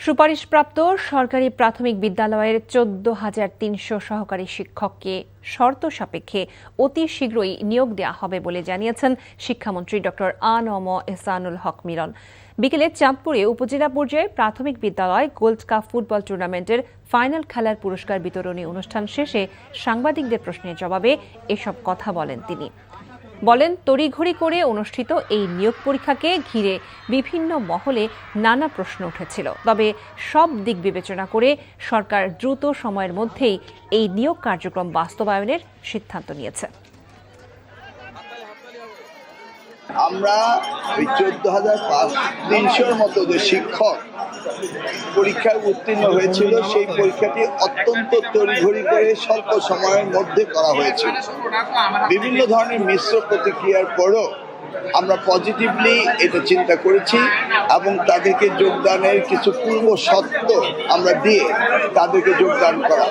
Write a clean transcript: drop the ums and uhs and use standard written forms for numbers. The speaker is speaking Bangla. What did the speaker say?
সুপারিশপ্রাপ্ত সরকারি প্রাথমিক বিদ্যালয়ের ১৪,৩০০ সহকারী শিক্ষককে শর্ত সাপেক্ষে অতি শীঘ্রই নিয়োগ দেওয়া হবে বলে জানিয়েছেন শিক্ষামন্ত্রী ডক্টর আ.ন.ম এহসানুল হক মিলন। বিকেলে চাঁদপুরে উপজেলা পর্যায়ে প্রাথমিক বিদ্যালয় গোল্ড কাপ ফুটবল টুর্নামেন্টের ফাইনাল খেলার পুরস্কার বিতরণী অনুষ্ঠান শেষে সাংবাদিকদের প্রশ্নের জবাবে এসব কথা বলেন তিনি। বলেন, তড়িঘড়ি করে অনুষ্ঠিত এই নিয়োগ পরীক্ষাকে ঘিরে বিভিন্ন মহলে নানা প্রশ্ন উঠেছিল। তবে সব দিক বিবেচনা করে সরকার দ্রুত সময়ের মধ্যেই এই নিয়োগ কার্যক্রম বাস্তবায়নের সিদ্ধান্ত নিয়েছে। আমরা ১৪,৩০০ মতো যে শিক্ষক পরীক্ষায় উত্তীর্ণ হয়েছিল, সেই পরীক্ষাটি অত্যন্ত তড়িঘড়ি করে স্বল্প সময়ের মধ্যে করা হয়েছিল। বিভিন্ন ধরনের মিশ্র প্রতিক্রিয়ার পরও আমরা পজিটিভলি এটা চিন্তা করেছি এবং তাদেরকে যোগদানের কিছু পূর্ব শর্ত আমরা দিয়ে তাদেরকে যোগদান করা।